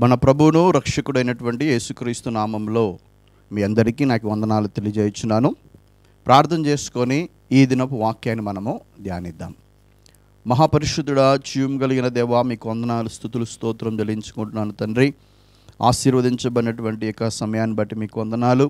మన ప్రభువును రక్షకుడైనటువంటి యేసుక్రీస్తు నామంలో మీ అందరికీ నాకు వందనాలు తెలియజేయుచున్నాను. ప్రార్థన చేసుకొని ఈ దినపు వాక్యాన్ని మనము ధ్యానిద్దాం. మహాపరిశుద్ధుడా, జీవం కలిగిన దేవా, మీకు వందనాలు, స్తుతులు, స్తోత్రం చెల్లించుకుంటున్నాను తండ్రి. ఆశీర్వదించబడినటువంటి యొక్క సమయాన్ని బట్టి మీకు వందనాలు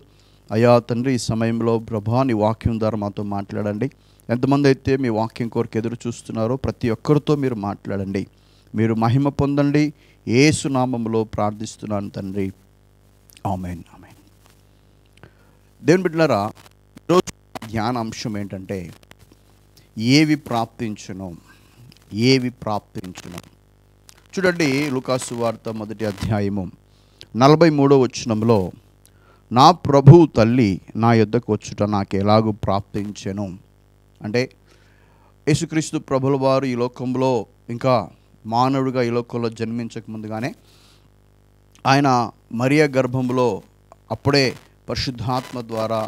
అయ్యా తండ్రి. ఈ సమయంలో ప్రభా నీ వాక్యం ద్వారా మాతో మాట్లాడండి. ఎంతమంది అయితే మీ వాక్యం కొరకు ఎదురు చూస్తున్నారో ప్రతి ఒక్కరితో మీరు మాట్లాడండి. మీరు మహిమ పొందండి. యేసు నామములో ప్రార్థిస్తున్నాను తండ్రి, ఆమేన్, ఆమేన్. దేవుని బిడ్డలారా, ఈరోజు ధ్యాన అంశం ఏంటంటే ఏవి ప్రాప్తించును, ఏవి ప్రాప్తించును. చూడండి, లూకాసు వార్త 1వ అధ్యాయము 43వ వచనంలో, నా ప్రభువు తల్లి నా యొద్దకు వచ్చుట నాకు ఎలాగూ ప్రాప్తించెను. అంటే యేసుక్రీస్తు ప్రభుల వారు ఈ లోకంలో ఇంకా మానవుడిగా ఈ లోకంలో జన్మించక ముందుగానే ఆయన మరియ గర్భంలో అప్పుడే పరిశుద్ధాత్మ ద్వారా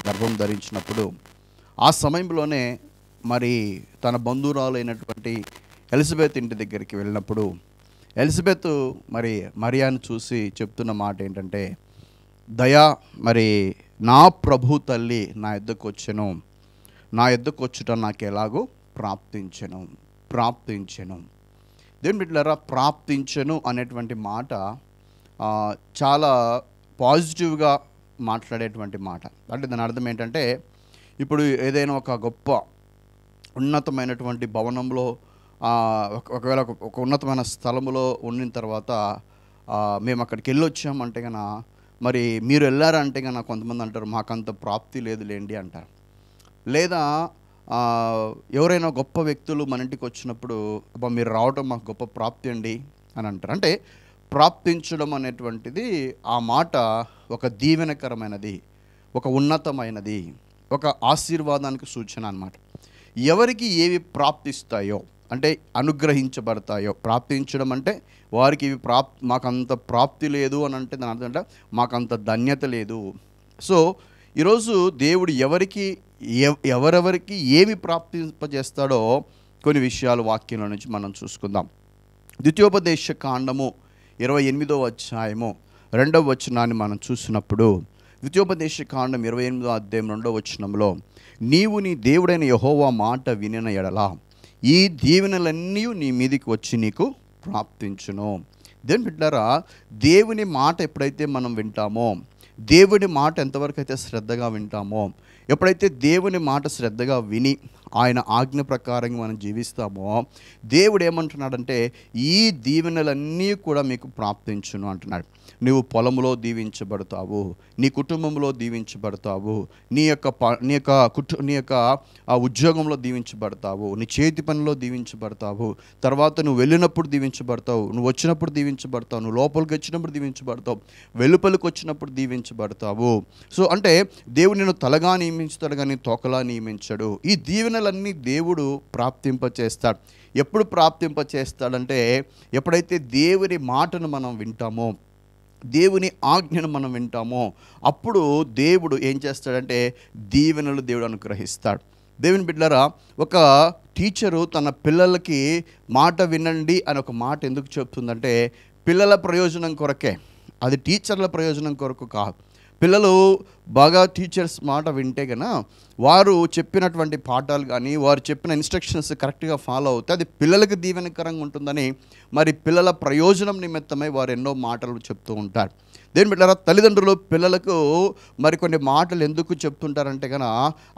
గర్భం ధరించినప్పుడు ఆ సమయంలోనే మరి తన బంధువురాలైనటువంటి ఎలిజబెత్ ఇంటి దగ్గరికి వెళ్ళినప్పుడు ఎలిజబెత్ మరి మరియాను చూసి చెప్తున్న మాట ఏంటంటే, దయా మరి నా ప్రభు తల్లి నా యొద్దకు వచ్చెను, నా యొద్దకు వచ్చుట నాకు ఎలాగో ప్రాప్తించెను. దేవుని బిడ్డలారా, ప్రాప్తించెను అనేటువంటి మాట చాలా పాజిటివ్గా మాట్లాడేటువంటి మాట. అంటే దాని అర్థం ఏంటంటే, ఇప్పుడు ఏదైనా ఒక గొప్ప ఉన్నతమైనటువంటి భవనంలో ఒకవేళ ఒక ఉన్నతమైన స్థలములో ఉండిన తర్వాత మేము అక్కడికి వెళ్ళొచ్చామంటే కన్నా, మరి మీరు వెళ్ళారంటే కన్నా కొంతమంది అంటారు మాకంత ప్రాప్తి లేదులేండి అంటారు. లేదా ఎవరైనా గొప్ప వ్యక్తులు మన ఇంటికి వచ్చినప్పుడు అబ్బా మీరు రావడం మాకు గొప్ప ప్రాప్తి అండి అని అంటారు. అంటే ప్రాప్తించడం అనేటువంటిది ఆ మాట ఒక దీవెనకరమైనది, ఒక ఉన్నతమైనది, ఒక ఆశీర్వాదానికి సూచన అన్నమాట. ఎవరికి ఏవి ప్రాప్తిస్తాయో అంటే అనుగ్రహించబడతాయో, ప్రాప్తించడం అంటే వారికి ఇవి మాకంత ప్రాప్తి లేదు అని అంటే దాని అర్థం అంటే మాకంత ధన్యత లేదు. సో ఈరోజు దేవుడు ఎవరెవరికి ఏమి ప్రాప్తింపజేస్తాడో కొన్ని విషయాలు వాక్యంలో నుంచి మనం చూసుకుందాం. ద్వితీయోపదేశ కాండము 28వ అధ్యాయము 2వ వచనాన్ని మనం చూసినప్పుడు, ద్వితీయోపదేశ కాండం 28వ అధ్యాయం 2వ వచనంలో, నీవు నీ దేవుడైన యెహోవా మాట వినిన ఎడల ఈ దీవెనలన్నీ నీ మీదికి వచ్చి నీకు ప్రాప్తించును. దేవుని బిడ్డలారా, దేవుని మాట ఎప్పుడైతే మనం వింటామో, దేవుని మాట ఎంతవరకు అయితే శ్రద్ధగా వింటామో, ఎప్పుడైతే దేవుని మాట శ్రద్ధగా విని ఆయన ఆజ్ఞ ప్రకారంగా మనం జీవిస్తామో, దేవుడు ఏమంటున్నాడంటే ఈ దీవెనలన్నీ కూడా మీకు ప్రాప్తించును అంటున్నాడు. నువ్వు పొలంలో దీవించబడతావు, నీ కుటుంబంలో దీవించబడతావు, నీ యొక్క ఉద్యోగంలో దీవించబడతావు, నీ చేతి పనిలో దీవించబడతావు, తర్వాత నువ్వు వెళ్ళినప్పుడు దీవించబడతావు, నువ్వు వచ్చినప్పుడు దీవించబడతావు, నువ్వు లోపలికి వచ్చినప్పుడు దీవించబడతావు, వెలుపలికి వచ్చినప్పుడు దీవించబడతావు. సో అంటే దేవుడు నిన్ను తలగా నియమించుతాడు కానీ తోకలా నియమించడు. ఈ దీవెనలన్నీ దేవుడు ప్రాప్తింపచేస్తాడు. ఎప్పుడు ప్రాప్తింపచేస్తాడంటే ఎప్పుడైతే దేవుని మాటను మనం వింటామో, దేవుని ఆజ్ఞను మనం వింటామో, అప్పుడు దేవుడు ఏం చేస్తాడంటే దీవెనలు దేవుడు అనుగ్రహిస్తాడు. దేవుని బిడ్డలారా, ఒక టీచరు తన పిల్లలకి మాట వినండి అని ఒక మాట ఎందుకు చెప్తుందంటే పిల్లల ప్రయోజనం కొరకే, అది టీచర్ల ప్రయోజనం కొరకు కాదు. పిల్లలు బాగా టీచర్స్ మాట వింటే కన్నా వారు చెప్పినటువంటి పాఠాలు కానీ వారు చెప్పిన ఇన్స్ట్రక్షన్స్ కరెక్ట్గా ఫాలో అవుతే అది పిల్లలకు దీవెనకరంగా ఉంటుందని మరి పిల్లల ప్రయోజనం నిమిత్తమై వారు ఎన్నో మాటలు చెప్తూ ఉంటారు. దేని బిడ్డలారా, తల్లిదండ్రులు పిల్లలకు మరికొన్ని మాటలు ఎందుకు చెప్తుంటారంటే కన్నా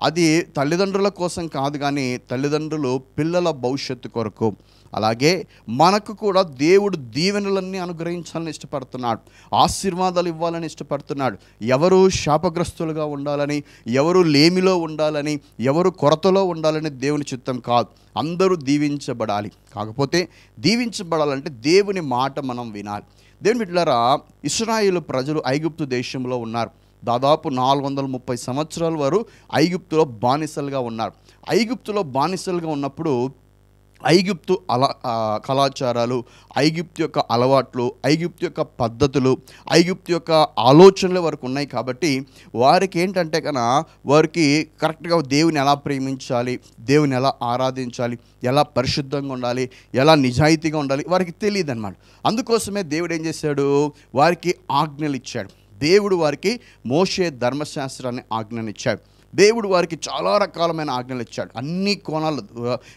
అది తల్లిదండ్రుల కోసం కాదు కానీ తల్లిదండ్రులు పిల్లల భవిష్యత్తు కొరకు. అలాగే మనకు కూడా దేవుడు దీవెనలన్నీ అనుగ్రహించాలని ఇష్టపడుతున్నాడు, ఆశీర్వాదాలు ఇవ్వాలని ఇష్టపడుతున్నాడు. ఎవరు శాపగ్రస్తులుగా ఉండాలని, ఎవరు లేమిలో ఉండాలని, ఎవరు కొరతలో ఉండాలని దేవుని చిత్తం కాదు. అందరూ దీవించబడాలి. కాకపోతే దీవించబడాలంటే దేవుని మాట మనం వినాలి. దేవుని బిడ్డలారా, ఇశ్రాయేలు ప్రజలు ఐగుప్తు దేశంలో ఉన్నారు. దాదాపు 430 సంవత్సరాల వారు ఐగుప్తులో బానిసలుగా ఉన్నారు. ఐగుప్తులో బానిసలుగా ఉన్నప్పుడు ఐగుప్తు కళాచారాలు, ఐగుప్తు యొక్క అలవాట్లు, ఐగుప్తు యొక్క పద్ధతులు, ఐగుప్తు యొక్క ఆలోచనలు వరకు ఉన్నాయి. కాబట్టి వారికి ఏంటంటే వారికి కరెక్ట్గా దేవుని ఎలా ప్రేమించాలి, దేవుని ఎలా ఆరాధించాలి, ఎలా పరిశుద్ధంగా ఉండాలి, ఎలా నిజాయితీగా ఉండాలి వారికి తెలియదు అన్నమాట. అందుకోసమే దేవుడు ఏం చేశాడు, వారికి ఆజ్ఞలు ఇచ్చాడు. దేవుడు వారికి మోషే ధర్మశాస్త్రాన్ని ఆజ్ఞనిచ్చాడు. దేవుడు వారికి చాలా రకాలమైన ఆజ్ఞలు ఇచ్చాడు. అన్ని కోణాలు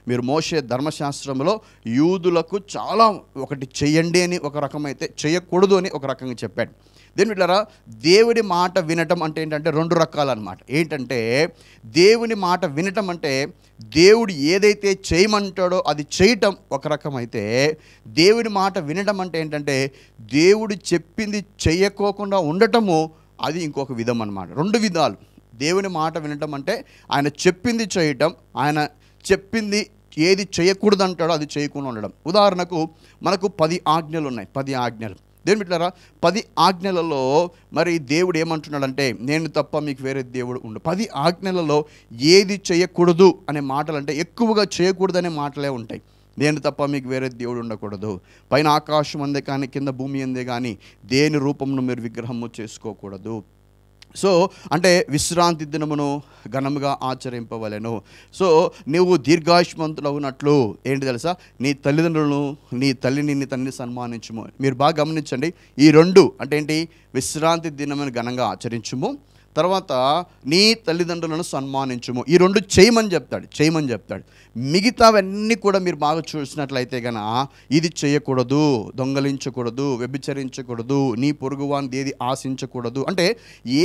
మీరు మోషే ధర్మశాస్త్రంలో యూదులకు చాలా ఒకటి చెయ్యండి అని ఒక రకమైతే చేయకూడదు అని ఒక రకంగా చెప్పాడు. దేని బిడ్డలారా, దేవుడి మాట వినటం అంటే ఏంటంటే రెండు రకాలన్నమాట. ఏంటంటే దేవుని మాట వినటం అంటే దేవుడు ఏదైతే చేయమంటాడో అది చేయటం ఒక రకం అయితే, దేవుని మాట వినటం అంటే ఏంటంటే దేవుడు చెప్పింది చేయకోకుండా ఉండటము అది ఇంకొక విధం అన్నమాట. రెండు విధాలు. దేవుని మాట వినటం అంటే ఆయన చెప్పింది చేయటం, ఆయన చెప్పింది ఏది చేయకూడదు అంటాడో అది చేయకుండా ఉండడం. ఉదాహరణకు మనకు 10 ఆజ్ఞలు ఉన్నాయి. 10 ఆజ్ఞలు. దేని బిడ్డలారా, 10 ఆజ్ఞలలో మరి దేవుడు ఏమంటున్నాడంటే నేను తప్ప మీకు వేరే దేవుడు ఉండు. 10 ఆజ్ఞలలో ఏది చేయకూడదు అనే మాటలు అంటే ఎక్కువగా చేయకూడదు అనే మాటలే ఉంటాయి. నేను తప్ప మీకు వేరే దేవుడు ఉండకూడదు, పైన ఆకాశం అందే కానీ కింద భూమి అందే కానీ దేని రూపమును మీరు విగ్రహము చేసుకోకూడదు. సో అంటే విశ్రాంతి దినమును ఘనముగా ఆచరింపవలెను. సో నువ్వు దీర్ఘాయుష్మంతులు ఉన్నట్లు ఏంటి తెలుసా, నీ తల్లిదండ్రులను, నీ తల్లిని, నీ తండ్రిని సన్మానించుము. మీరు బాగా గమనించండి, ఈ రెండు అంటే ఏంటి, విశ్రాంతి దినమును ఘనంగా ఆచరించుము, తర్వాత నీ తల్లిదండ్రులను సన్మానించుము. ఈ రెండు చేయమని చెప్తాడు. మిగతావన్నీ కూడా మీరు బాగా చూసినట్లయితే ఇది చేయకూడదు, దొంగలించకూడదు, వ్యభిచరించకూడదు, నీ పొరుగువానిది ఏది ఆశించకూడదు, అంటే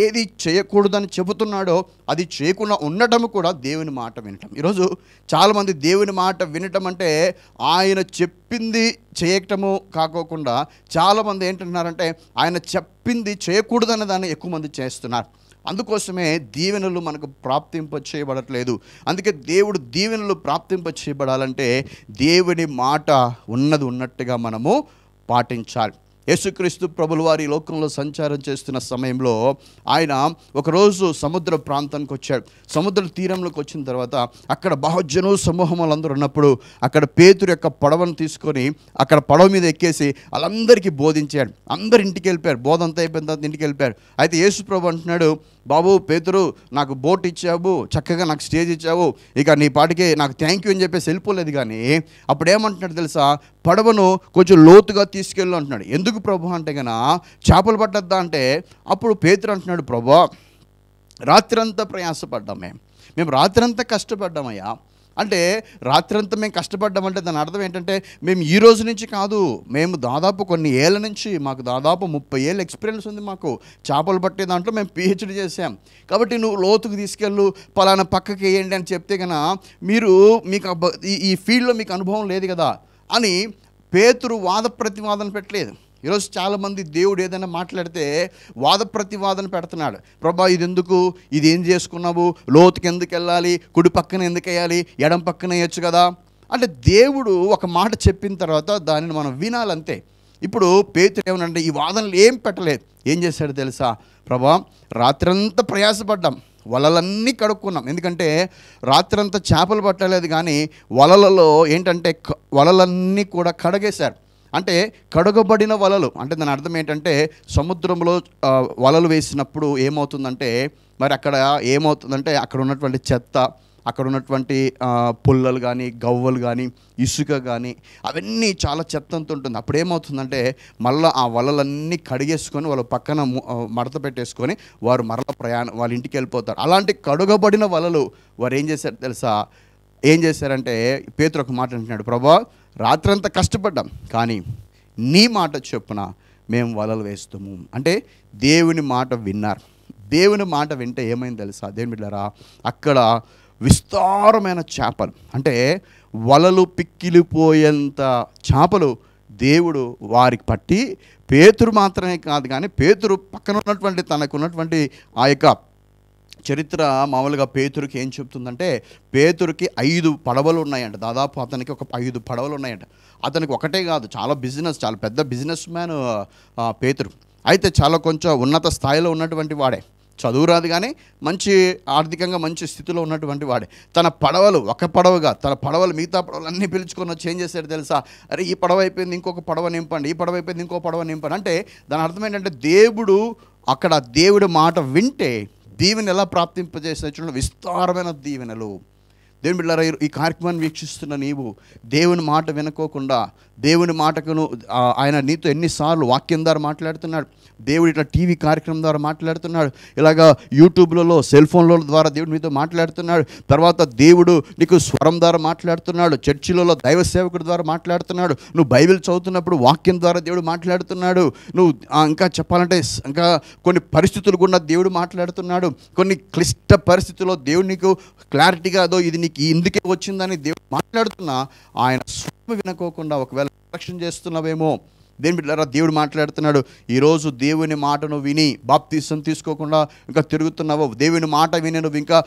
ఏది చేయకూడదని చెబుతున్నాడో అది చేయకుండా ఉండటం కూడా దేవుని మాట వినటం. ఈరోజు చాలామంది దేవుని మాట వినటం అంటే ఆయన చెప్పింది చేయటము కాకోకుండా చాలామంది ఏంటంటున్నారంటే ఆయన చెప్పింది చేయకూడదన్న దాన్ని ఎక్కువ మంది చేస్తున్నారు. అందుకోసమే దీవెనలు మనకు ప్రాప్తింప చేయబడట్లేదు. అందుకే దేవుడు దీవెనలు ప్రాప్తింప చేయబడాలంటే దేవుని మాట ఉన్నట్టుగా మనము పాటించాలి. యేసుక్రీస్తు ప్రభులు వారి లోకంలో సంచారం చేస్తున్న సమయంలో ఆయన ఒకరోజు సముద్ర ప్రాంతానికి వచ్చాడు. సముద్ర తీరంలోకి వచ్చిన తర్వాత అక్కడ బహుజను సమూహములందరూ ఉన్నప్పుడు అక్కడ పేతురు యొక్క పడవను తీసుకొని అక్కడ పడవ మీద ఎక్కేసి వాళ్ళందరికీ బోధించాడు. అందరు ఇంటికి వెళ్ళిపోయారు. బోధ అంతా అయిపోయిన తర్వాత ఇంటికి వెళ్ళిపోయారు. అయితే యేసు ప్రభు అంటున్నాడు, బాబు పేతురు, నాకు బోట్ ఇచ్చావు, చక్కగా నాకు స్టేజ్ ఇచ్చావు, ఇక నీ పాటికి నాకు థ్యాంక్ యూ అని చెప్పేసి వెళ్ళిపోలేదు. కానీ అప్పుడు ఏమంటున్నాడు తెలుసా, పడవను కొంచెం లోతుగా తీసుకెళ్ళు అంటున్నాడు. ఎందుకు ప్రభు అంటే చేపలు పట్టద్దా అంటే, అప్పుడు పేతురు అంటున్నాడు, ప్రభు రాత్రంతా ప్రయాసపడ్డాం, మేము రాత్రంతా కష్టపడ్డామయ్యా. అంటే రాత్రంతా మేము కష్టపడ్డామంటే దాని అర్థం ఏంటంటే మేము ఈ రోజు నుంచి కాదు, మేము దాదాపు కొన్ని ఏళ్ళ నుంచి, మాకు దాదాపు 30 ఏళ్ళ ఎక్స్పీరియన్స్ ఉంది. మాకు చేపలు పట్టే దాంట్లో మేము PhD చేసాం. కాబట్టి నువ్వు లోతుకు తీసుకెళ్ళు, పలానా పక్కకి వేయండి అని చెప్తే మీకు ఈ ఫీల్డ్లో మీకు అనుభవం లేదు కదా అని పేతురు వాద ప్రతివాదన పెట్టలేదు. ఈరోజు చాలామంది దేవుడు ఏదైనా మాట్లాడితే వాద ప్రతివాదన పెడుతున్నాడు. ప్రభా ఇది ఎందుకు, ఇది ఏం చేసుకున్నావు, లోతుకి ఎందుకు వెళ్ళాలి, కుడి పక్కన ఎందుకు వేయాలి, ఎడం పక్కన వేయచ్చు కదా అంటే దేవుడు ఒక మాట చెప్పిన తర్వాత దానిని మనం వినాలంతే. ఇప్పుడు పేతురు ఏమనంటే ఈ వాదనలు ఏం పెట్టలేదు. ఏం చేశాడు తెలుసా, ప్రభా రాత్రంతా ప్రయాసపడ్డాం, వలలన్నీ కడుక్కున్నాం. ఎందుకంటే రాత్రంతా చేపలు పట్టలేదు, కానీ వలలలో ఏంటంటే వలలన్నీ కూడా కడగేశారు. అంటే కడుగబడిన వలలు అంటే దాని అర్థం ఏంటంటే సముద్రంలో వలలు వేసినప్పుడు ఏమవుతుందంటే మరి అక్కడ ఏమవుతుందంటే అక్కడ ఉన్నటువంటి చెత్త, అక్కడ ఉన్నటువంటి పుల్లలు కానీ, గవ్వలు కానీ, ఇసుక కానీ అవన్నీ చాలా చెత్తంతో ఉంటుంది. అప్పుడు ఏమవుతుందంటే మళ్ళీ ఆ వలలన్నీ కడిగేసుకొని వాళ్ళ పక్కన మడత పెట్టేసుకొని వారు వాళ్ళ ఇంటికి వెళ్ళిపోతారు. అలాంటి కడుగబడిన వలలు వారు ఏం చేశారు తెలుసా, ఏం చేశారంటే పేతురు ఒక మాట అంటున్నాడు, ప్రభా రాత్రంతా కష్టపడ్డాం, కానీ నీ మాట చొప్పున మేము వలలు వేస్తాము. అంటే దేవుని మాట విన్నారు. దేవుని మాట వింటే ఏమైంది తెలుసా దేవుని బిడ్డలారా, అక్కడ విస్తారమైన చేపలు, అంటే వలలు పిక్కిలిపోయేంత చేపలు దేవుడు వారికి పట్టి, పేతురు మాత్రమే కాదు కానీ పేతురు పక్కన ఉన్నటువంటి తనకున్నటువంటి ఆ యొక్క చరిత్ర మామూలుగా పేతురుకి ఏం చెప్తుందంటే, పేతురుకి 5 పడవలు ఉన్నాయంట. దాదాపు అతనికి ఒక 5 పడవలు ఉన్నాయంట. అతనికి ఒకటే కాదు, చాలా పెద్ద బిజినెస్ మ్యాన్ పేతురు. అయితే చాలా కొంచెం ఉన్నత స్థాయిలో ఉన్నటువంటి వాడే. చదువు రాదు కానీ మంచి ఆర్థికంగా మంచి స్థితిలో ఉన్నటువంటి వాడే. తన పడవలు ఒక పడవగా తన పడవలు మిగతా పడవలు అన్నీ పిలుచుకొని వచ్చి ఏం చేశాడు తెలుసా? అరే ఈ పడవ అయిపోయింది, ఇంకొక పడవ నింపండి, ఈ పడవ అయిపోయింది, ఇంకో పడవ నింపండి. అంటే దాని అర్థం ఏంటంటే దేవుడు అక్కడ దేవుడి మాట వింటే దీవెన ఎలా ప్రాప్తింపజేసే చూడండి, విస్తారమైన దీవెనలు. దేవుని బిడ్డలారా, ఈ కార్యక్రమాన్ని వీక్షిస్తున్న నీవు దేవుని మాట వినుకోకుండా దేవుని మాటకును ఆయన నీతో ఎన్నిసార్లు వాక్యం ద్వారా మాట్లాడుతున్నాడు, దేవుడు ఇట్లా టీవీ కార్యక్రమం ద్వారా మాట్లాడుతున్నాడు, ఇలాగా యూట్యూబ్లలో సెల్ ఫోన్ల ద్వారా దేవుడు మీతో మాట్లాడుతున్నాడు, తర్వాత దేవుడు నీకు స్వరం ద్వారా మాట్లాడుతున్నాడు, చర్చిలలో దైవ సేవకుడి ద్వారా మాట్లాడుతున్నాడు, నువ్వు బైబిల్ చదువుతున్నప్పుడు వాక్యం ద్వారా దేవుడు మాట్లాడుతున్నాడు, నువ్వు ఇంకా చెప్పాలంటే ఇంకా కొన్ని పరిస్థితులు గుండా దేవుడు మాట్లాడుతున్నాడు, కొన్ని క్లిష్ట పరిస్థితుల్లో దేవుడు నీకు క్లారిటీగా అదో ఇది నీకు ఇందుకే వచ్చిందని దేవుడు మాట్లాడుతున్నా ఆయన స్వరం వినుకోకుండా ఒకవేళ నిర్లక్ష్యం చేస్తున్నావేమో. దేని బిడ్డలారా, దేవుడు మాట్లాడుతున్నాడు. ఈరోజు దేవుని మాటను విని బాప్తీసం తీసుకోకుండా ఇంకా తిరుగుతున్నావో, దేవుని మాట విని నువ్వు ఇంకా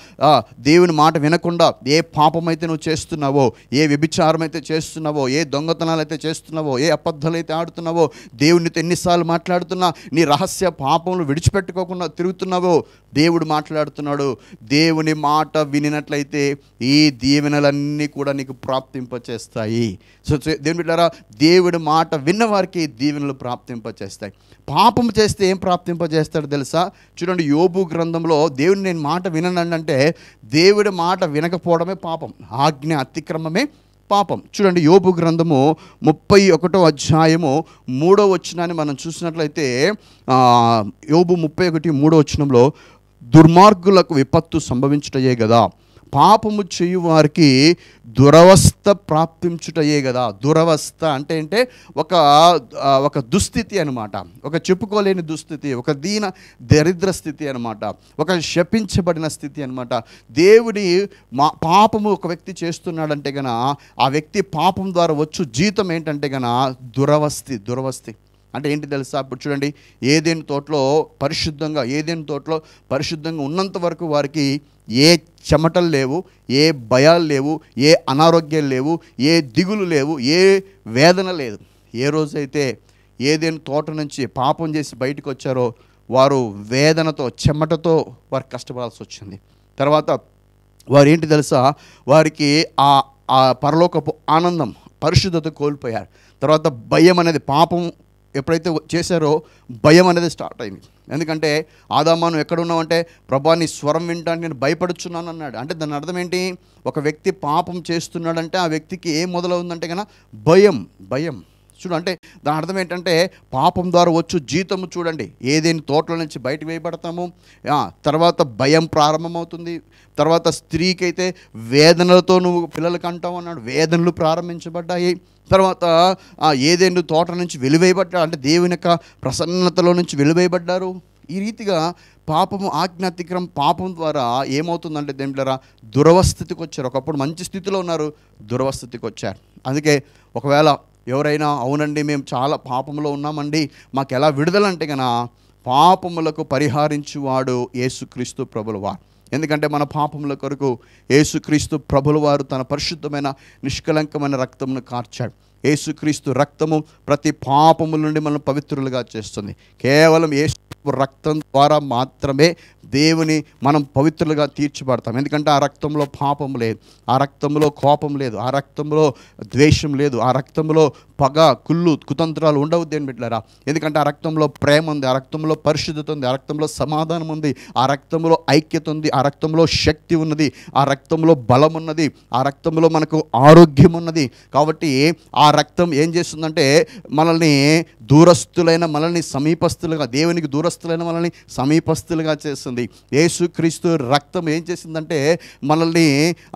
దేవుని మాట వినకుండా ఏ పాపం అయితే నువ్వు చేస్తున్నావో, ఏ వ్యభిచారం అయితే చేస్తున్నావో, ఏ దొంగతనాలు అయితే చేస్తున్నావో, ఏ అబద్ధాలు అయితే ఆడుతున్నావో, దేవునితో ఎన్నిసార్లు మాట్లాడుతున్నా నీ రహస్య పాపములు విడిచిపెట్టుకోకుండా తిరుగుతున్నావో, దేవుడు మాట్లాడుతున్నాడు. దేవుని మాట వినినట్లయితే ఈ దీవెనలన్నీ కూడా నీకు ప్రాప్తింపచేస్తాయి. సో దేవుని బిడ్డలారా, దేవుడి మాట విన్నవారికి దీవెనలు ప్రాప్తింపచేస్తాయి. పాపం చేస్తే ఏం ప్రాప్తింపజేస్తాడు తెలుసా? చూడండి, యోబు గ్రంథంలో దేవుడు నేను మాట విననంటే దేవుడి మాట వినకపోవడమే పాపం, ఆజ్ఞ అతిక్రమమే పాపం. చూడండి, యోబు గ్రంథము 31వ అధ్యాయము 3వ వచనాన్ని మనం చూసినట్లయితే యోబు 31:3 వచనంలో దుర్మార్గులకు విపత్తు సంభవించుటయే కదా, పాపము చేయు వారికి దురవస్థ ప్రాప్తించుటయే కదా. దురవస్థ అంటే ఒక దుస్థితి అనమాట, ఒక చెప్పుకోలేని దుస్థితి, ఒక దరిద్ర స్థితి అనమాట, ఒక శపించబడిన స్థితి అనమాట. దేవుడి పాపము ఒక వ్యక్తి చేస్తున్నాడంటే గన ఆ వ్యక్తి పాపం ద్వారా వచ్చు జీతం ఏంటంటే గన దురవస్థి అంటే ఏంటి తెలుసా? ఇప్పుడు చూడండి, ఏదైనా తోటలో పరిశుద్ధంగా ఉన్నంత వరకు వారికి ఏ చెమటలు లేవు, ఏ భయాలు లేవు, ఏ అనారోగ్యాలు లేవు, ఏ దిగులు లేవు, ఏ వేదన లేదు. ఏ రోజైతే ఏదైనా తోట నుంచి పాపం చేసి బయటకు వచ్చారో వారు వేదనతో చెమటతో వారు కష్టపడాల్సి వచ్చింది. తర్వాత వారు ఏంటి తెలుసా? వారికి ఆ పరలోకపు ఆనందం, పరిశుద్ధత కోల్పోయారు. తర్వాత భయం అనేది, పాపం ఎప్పుడైతే చేశారో భయం అనేది స్టార్ట్ అయింది. ఎందుకంటే ఆదామాను ఎక్కడున్నావంటే ప్రభా నీ స్వరం వినడానికి నేను భయపడుచున్నాను అన్నాడు. అంటే దాని అర్థం ఏంటి? ఒక వ్యక్తి పాపం చేస్తున్నాడంటే ఆ వ్యక్తికి ఏం మొదలవుందంటే కన్నా భయం. చూడు, అంటే దాని అర్థం ఏంటంటే పాపం ద్వారా వచ్చు జీతము చూడండి, ఏదేని తోటల నుంచి బయటకు వేయబడతాము, తర్వాత భయం ప్రారంభమవుతుంది. తర్వాత స్త్రీకి అయితే వేదనలతో నువ్వు పిల్లలకి అంటావు అన్నాడు, వేదనలు ప్రారంభించబడ్డాయి. తర్వాత ఏదేని తోట నుంచి వెలివేయబడ్డాడు, అంటే దేవుని యొక్క ప్రసన్నతలో నుంచి వెలివేయబడ్డారు. ఈ రీతిగా పాపము ఆజ్ఞాతిక్రమం పాపం ద్వారా ఏమవుతుందంటే దేవులారా దురవస్థితికి వచ్చారు. ఒకప్పుడు మంచి స్థితిలో ఉన్నారు, దురవస్థితికి వచ్చారు. అందుకే ఒకవేళ ఎవరైనా అవునండి మేము చాలా పాపంలో ఉన్నామండి, మాకు ఎలా విడుదలంటే కన్నా పాపములకు పరిహారించువాడు యేసుక్రీస్తు ప్రభుల వారు. ఎందుకంటే మన పాపముల కొరకు యేసుక్రీస్తు ప్రభుల వారు తన పరిశుద్ధమైన నిష్కలంకమైన రక్తమును కార్చాడు. యేసుక్రీస్తు రక్తము ప్రతి పాపముల నుండి మనం పవిత్రులుగా చేస్తుంది. కేవలం యేసు రక్తం ద్వారా మాత్రమే దేవుని మనం పవిత్రులుగా తీర్చబడతాం. ఎందుకంటే ఆ రక్తంలో పాపం లేదు, ఆ రక్తంలో కోపం లేదు, ఆ రక్తంలో ద్వేషం లేదు, ఆ రక్తంలో పగ కుళ్ళు కుతంత్రాలు ఉండవు దేవుని బిడ్డలారా. ఎందుకంటే ఆ రక్తంలో ప్రేమ ఉంది, ఆ రక్తంలో పరిశుద్ధత ఉంది, ఆ రక్తంలో సమాధానం ఉంది, ఆ రక్తంలో ఐక్యత ఉంది, ఆ రక్తంలో శక్తి ఉన్నది, ఆ రక్తంలో బలం ఉన్నది, ఆ రక్తంలో మనకు ఆరోగ్యం ఉన్నది. కాబట్టి ఆ రక్తం ఏం చేస్తుందంటే మనల్ని దూరస్తులైన మనల్ని సమీపస్తులుగా, దేవునికి దూరస్తులైన మనల్ని సమీపస్తులుగా చేస్తుంది. యేసుక్రీస్తు రక్తం ఏం చేసిందంటే మనల్ని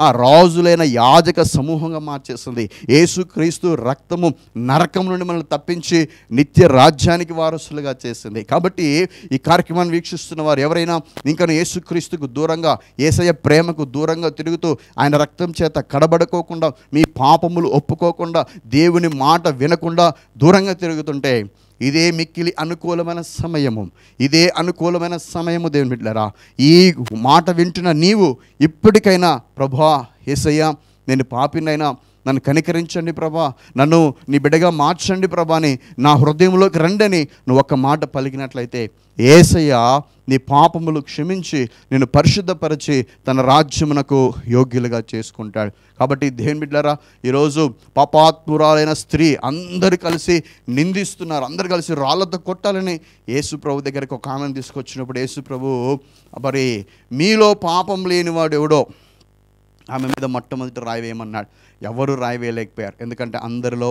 ఆ రాజులైన యాజక సమూహంగా మార్చేస్తుంది. యేసుక్రీస్తు రక్తము నరకం నుండి మనల్ని తప్పించి నిత్య రాజ్యానికి వారసులుగా చేసింది. కాబట్టి ఈ కార్యక్రమాన్ని వీక్షిస్తున్న వారు ఎవరైనా ఇంకా యేసుక్రీస్తుకు దూరంగా, యేసయ్య ప్రేమకు దూరంగా తిరుగుతూ ఆయన రక్తం చేత కడబడుకోకుండా, మీ పాపములు ఒప్పుకోకుండా, దేవుని మాట వినకుండా దూరంగా తిరుగుతుంటే ఇదే మిక్కిలి అనుకూలమైన సమయము దేవుని బిడ్డలారా. ఈ మాట వింటున్న నీవు ఇప్పటికైనా ప్రభువా యేసయ్యా నేను పాపినైనా నన్ను కనికరించండి ప్రభా, నన్ను నీ బిడ్డగా మార్చండి ప్రభా అని నా హృదయంలోకి రండని నువ్వు ఒక్క మాట పలికినట్లయితే యేసయ్య నీ పాపములు క్షమించి నిన్ను పరిశుద్ధపరిచి తన రాజ్యమునకు యోగ్యులుగా చేసుకుంటాడు. కాబట్టి దేవుని బిడ్డలారా, ఈరోజు పాపాత్మురాలైన స్త్రీ అందరు కలిసి నిందిస్తున్నారు, అందరు కలిసి రాళ్లతో కొట్టాలని యేసు ప్రభు దగ్గరికి ఒక ఆమెను తీసుకొచ్చినప్పుడు యేసు ప్రభు మరి మీలో పాపం లేనివాడు ఎవడో ఆమె మీద మొట్టమొదటి రాయి వేయమన్నాడు. ఎవరు రాయి వేయలేకపోయారు, ఎందుకంటే అందరిలో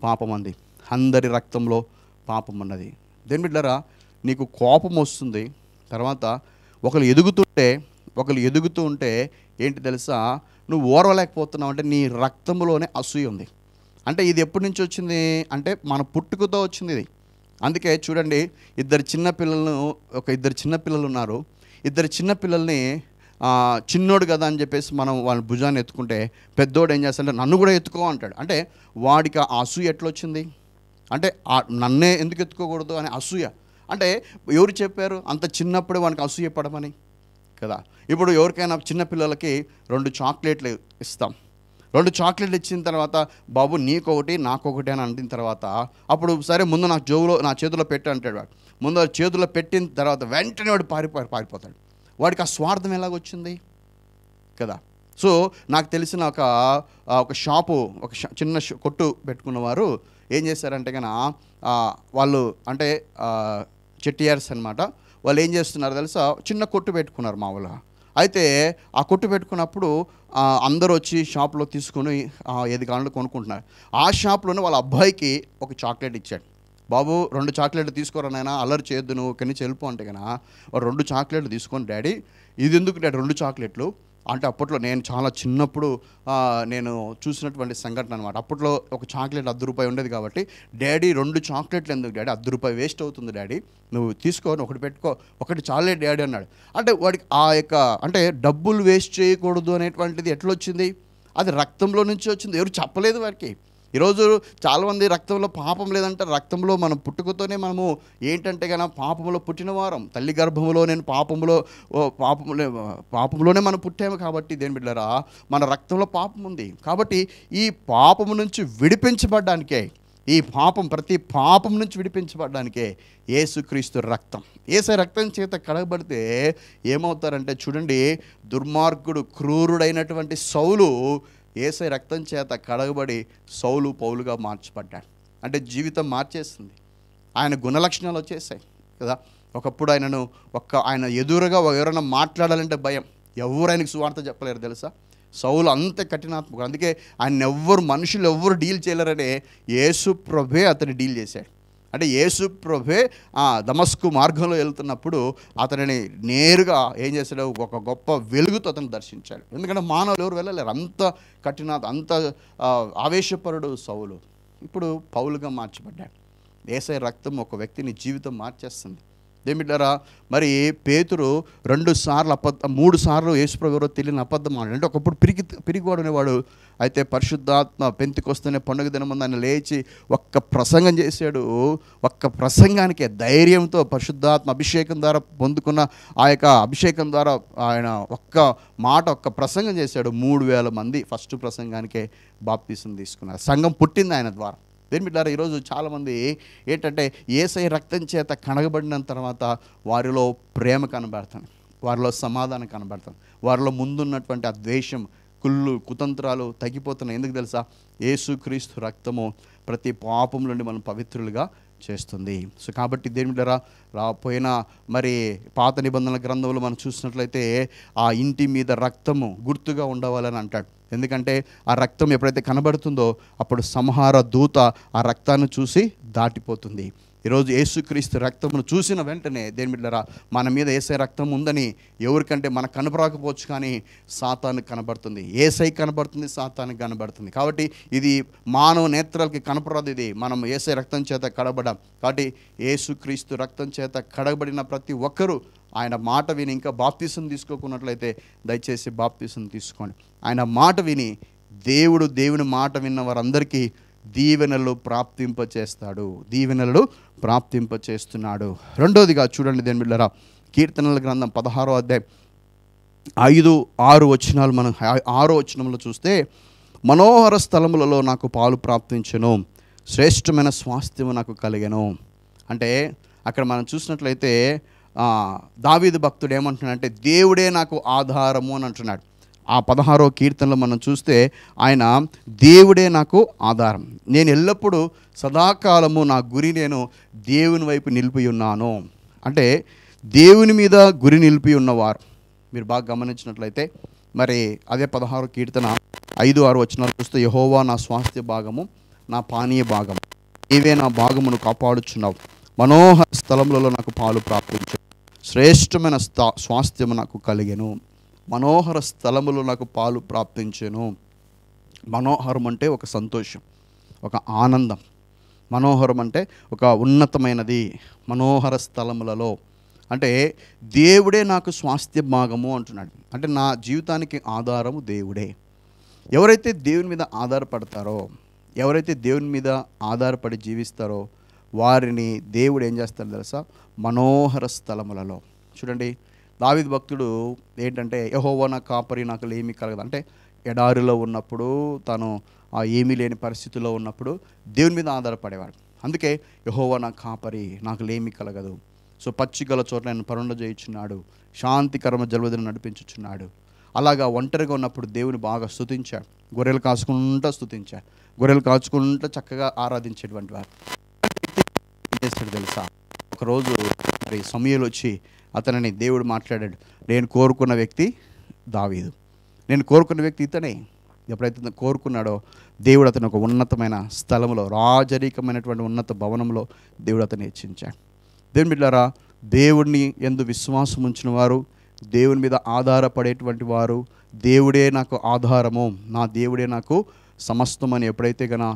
పాపం ఉంది, అందరి రక్తంలో పాపం ఉన్నది. దేవుని బిడ్డలారా, నీకు కోపం వస్తుంది, తర్వాత ఒకరు ఎదుగుతూ ఉంటే ఏంటి తెలుసా, నువ్వు ఓర్వలేకపోతున్నావు అంటే నీ రక్తంలోనే అసూయ ఉంది. అంటే ఇది ఎప్పటి నుంచి వచ్చింది అంటే మన పుట్టుకతో వచ్చింది ఇది. అందుకే చూడండి, ఇద్దరు చిన్నపిల్లలు ఉన్నారు. ఇద్దరు చిన్నపిల్లల్ని చిన్నోడు కదా అని చెప్పేసి మనం వాళ్ళ భుజాన్ని ఎత్తుకుంటే పెద్దోడు ఏం చేస్తాడంటే నన్ను కూడా ఎత్తుకో అంటాడు. అంటే వాడికి ఆ అసూయ ఎట్లొచ్చింది అంటే నన్నే ఎందుకు ఎత్తుకోకూడదు అనే అసూయ. అంటే ఎవరు చెప్పారు అంత చిన్నప్పుడే వానికి అసూయ పడమని కదా? ఇప్పుడు ఎవరికైనా చిన్నపిల్లలకి 2 చాక్లెట్లు ఇస్తాం. 2 చాక్లెట్లు ఇచ్చిన తర్వాత బాబు నీకొకటి నాకొకటి అని అంటిన తర్వాత అప్పుడు సరే ముందు నా చేతిలో పెట్టు అంటాడు. వాడు ముందు చేతిలో పెట్టిన తర్వాత వెంటనే వాడు పారిపోతాడు. వాడికి ఆ స్వార్థం ఎలాగొచ్చింది కదా? సో నాకు తెలిసిన ఒక షాపు, చిన్న కొట్టు పెట్టుకున్నవారు ఏం చేశారంటే కన్నా వాళ్ళు అంటే చెట్టియార్స్ అనమాట. వాళ్ళు ఏం చేస్తున్నారు తెలుసా, చిన్న కొట్టు పెట్టుకున్నారు మామూలుగా. అయితే ఆ కొట్టు పెట్టుకున్నప్పుడు అందరూ వచ్చి షాప్లో తీసుకొని ఏది కావాలో కొనుక్కుంటున్నారు. ఆ షాప్లోనే వాళ్ళ అబ్బాయికి ఒక చాక్లెట్ ఇచ్చాడు. బాబు 2 చాక్లెట్లు తీసుకోరా నాయనా, అల్లరి చేయొద్దు నువ్వు ఇక్కడి నుంచి వెళ్ళిపో అంటే కన్నా 2 చాక్లెట్లు తీసుకొని డాడీ ఇది ఎందుకు డాడీ 2 చాక్లెట్లు అంటే అప్పట్లో నేను చాలా చిన్నప్పుడు నేను చూసినటువంటి సంఘటన అనమాట. అప్పట్లో ఒక చాక్లెట్ ₹10 ఉండేది కాబట్టి డాడీ 2 చాక్లెట్లు ఎందుకు డాడీ, ₹10 వేస్ట్ అవుతుంది డాడీ, నువ్వు తీసుకోని ఒకటి పెట్టుకో, ఒకటి చాలే డాడీ అన్నాడు. అంటే వాడికి అంటే డబ్బులు వేస్ట్ చేయకూడదు అనేటువంటిది ఎట్లొచ్చింది, అది రక్తంలో నుంచి వచ్చింది, ఎవరు చెప్పలేదు వాడికి. ఈరోజు చాలామంది రక్తంలో పాపం లేదంటే రక్తంలో మనం పుట్టుకతోనే మనము ఏంటంటే కన్నా పాపంలో పుట్టిన వారం, తల్లి గర్భంలో నేను పాపంలోనే మనం పుట్టాము. కాబట్టి దేని బిడ్డలారా, మన రక్తంలో పాపం ఉంది. కాబట్టి ఈ పాపం నుంచి విడిపించబడ్డానికే, ప్రతి పాపం నుంచి విడిపించబడ్డానికే యేసుక్రీస్తు రక్తం, యేసయ్య రక్తం చేత కడగబడితే ఏమవుతారంటే చూడండి, దుర్మార్గుడు క్రూరుడైనటువంటి సౌలు యేసయ్య రక్తం చేత కడగబడి సౌలు పౌలుగా మార్చబడ్డాడు. అంటే జీవితం మార్చేస్తుంది, ఆయన గుణలక్షణాలు వచ్చేసాయి కదా. ఒకప్పుడు ఆయన ఎదురుగా ఎవరైనా మాట్లాడాలంటే భయం, ఎవరు ఆయనకు సువార్త చెప్పలేరు తెలుసా. సౌలు అంతే కఠినాత్మకుడు, అందుకే మనుషులు ఎవ్వరు డీల్ చేయలేరనే యేసు ప్రభే అతన్ని డీల్ చేశాడు. అంటే యేసు ప్రభే దమస్కు మార్గంలో వెళ్తున్నప్పుడు అతనిని నేరుగా ఏం చేశాడు, ఒక గొప్ప వెలుగుతో అతను దర్శించాడు. ఎందుకంటే మానవులు ఎవరు వెళ్ళలేరు, అంత అంత ఆవేశపరుడు సౌలు. ఇప్పుడు పౌలుగా మార్చబడ్డాడు. యేసయ్య రక్తం ఒక వ్యక్తిని జీవితం మార్చేస్తుంది. ఏమిటారా, మరి పేతురు 3 సార్లు యేసుప్రభు ఎవరో తెలియని అబద్ధం ఆడాడు. అంటే ఒకప్పుడు పిరిగివాడు అనేవాడు. అయితే పరిశుద్ధాత్మ పెంతెకొస్తేనే పండుగ దినమందు ఆయన లేచి ఒక్క ప్రసంగం చేశాడు. ఒక్క ప్రసంగానికే ధైర్యంతో పరిశుద్ధాత్మ అభిషేకం ద్వారా పొందుకున్న ఆ యొక్క అభిషేకం ద్వారా ఆయన ఒక్క ప్రసంగం చేశాడు. 3000 మంది ఫస్ట్ ప్రసంగానికే బాప్తీసం తీసుకున్నారు. సంఘం పుట్టింది ఆయన ద్వారా. దేని బిడ్డారా, ఈరోజు చాలామంది ఏంటంటే యేసయ్య రక్తం చేత కడగబడిన తర్వాత వారిలో ప్రేమ కనబడుతుంది, వారిలో సమాధానం కనబడుతుంది, వారిలో ముందున్నటువంటి ఆ ద్వేషం, కుతంత్రాలు తగ్గిపోతున్నాయి. ఎందుకు తెలుసా, యేసుక్రీస్తు రక్తము ప్రతి పాపం నుండి మనం పవిత్రులుగా చేస్తుంది. సో కాబట్టి దేని బిడ్డారా, పోయిన మరి పాత నిబంధనల గ్రంథంలో మనం చూసినట్లయితే ఆ ఇంటి మీద రక్తము గుర్తుగా ఉండవాలని అంటాడు. ఎందుకంటే ఆ రక్తం ఎప్పుడైతే కనబడుతుందో అప్పుడు సంహార దూత ఆ రక్తాన్ని చూసి దాటిపోతుంది. ఈరోజు యేసుక్రీస్తు రక్తమును చూసిన వెంటనే దేని బిడ్డలారా, మన మీద యేసయ్య రక్తం ఉందని ఎవరికంటే మనకు కనపడకపోవచ్చు, కానీ సాతానుకు కనబడుతుంది. యేసయ్య కనబడుతుంది, సాతానుకు కనబడుతుంది. కాబట్టి ఇది మానవ నేత్రాలకి కనపడదు. ఇది మనం యేసయ్య రక్తం చేత కడగబడ్డాం. కాబట్టి యేసుక్రీస్తు రక్తం చేత కడగబడిన ప్రతి ఒక్కరూ ఆయన మాట విని ఇంకా బాప్తీసం తీసుకోకున్నట్లయితే దయచేసి బాప్తీసం తీసుకోండి. ఆయన మాట విని దేవుని మాట విన్న వారందరికీ దీవెనలు ప్రాప్తింపచేస్తున్నాడు. రెండోదిగా చూడండి దేని బిడ్డలారా, కీర్తనల గ్రంథం 16వ అధ్యాయం 5-6 వచనాలు మనం 6వ వచనంలో చూస్తే, మనోహర స్థలములలో నాకు పాలు ప్రాప్తించెను, శ్రేష్టమైన స్వాస్థ్యము నాకు కలిగెను. అంటే అక్కడ మనం చూసినట్లయితే దావీదు భక్తుడు ఏమంటున్నాడంటే దేవుడే నాకు ఆధారము అని అంటున్నాడు. ఆ 16వ కీర్తనలో మనం చూస్తే ఆయన దేవుడే నాకు ఆధారం, నేను ఎల్లప్పుడూ సదాకాలము నా గురి నేను దేవుని వైపు నిలిపి ఉన్నాను. అంటే దేవుని మీద గురి నిలిపి ఉన్నవారు మీరు బాగా గమనించినట్లయితే మరి అదే 16వ కీర్తన 5-6 వచనాలు చూస్తే, యెహోవా నా స్వాస్థ్య భాగము, నా పానీయ భాగము, నీవే నా భాగమును కాపాడుచున్నావు. మనోహర స్థలములలో నాకు పాలు ప్రాప్తించు, శ్రేష్టమైన స్వాస్థ్యము నాకు కలిగెను. మనోహర స్థలములో నాకు పాలు ప్రాప్తించెను. మనోహరం అంటే ఒక సంతోషం, ఒక ఆనందం. మనోహరం అంటే ఒక ఉన్నతమైనది. మనోహర స్థలములలో అంటే దేవుడే నాకు స్వాస్థ్య భాగము అంటున్నాడు. అంటే నా జీవితానికి ఆధారము దేవుడే. ఎవరైతే దేవుని మీద ఆధారపడతారో, ఎవరైతే దేవుని మీద ఆధారపడి జీవిస్తారో వారిని దేవుడు ఏం చేస్తారో తెలుసా? మనోహర స్థలములలో. చూడండి, దావీదు భక్తుడు ఏంటంటే, యెహోవా నా కాపరి నాకు లేమి కలగదు. అంటే ఎడారిలో ఉన్నప్పుడు, తను ఏమీ లేని పరిస్థితుల్లో ఉన్నప్పుడు దేవుని మీద ఆధారపడేవాడు. అందుకే యెహోవా నా కాపరి నాకు లేమి కలగదు. సో పచ్చిగల చోట్ల ఆయన పరుండ చేయుచున్నాడు, శాంతికరమ జలవదిని నడిపించుచున్నాడు. అలాగా ఒంటరిగా ఉన్నప్పుడు దేవుని బాగా స్తుతించాడు, గొర్రెలు కాచుకుంటూ స్తుతించాడు, గొర్రెలు కాచుకుంటూ చక్కగా ఆరాధించేటువంటి వారు. ఏం చేస్తాడు తెలుసా? ఒకరోజు మరి సమూయేలు వచ్చి అతనిని దేవుడు మాట్లాడాడు, నేను కోరుకున్న వ్యక్తి దావీదు, నేను కోరుకున్న వ్యక్తి ఇతనే. ఎప్పుడైతే కోరుకున్నాడో దేవుడు అతను ఒక ఉన్నతమైన స్థలంలో, రాజరికమైనటువంటి ఉన్నత భవనంలో దేవుడు అతన్ని హెచ్చించాడు. దేవుని బిడ్డలారా, దేవుడిని యందు విశ్వాసం ఉంచిన వారు, దేవుని మీద ఆధారపడేటువంటి వారు, దేవుడే నాకు ఆధారము, నా దేవుడే నాకు సమస్తమని ఎప్పుడైతే కన్నా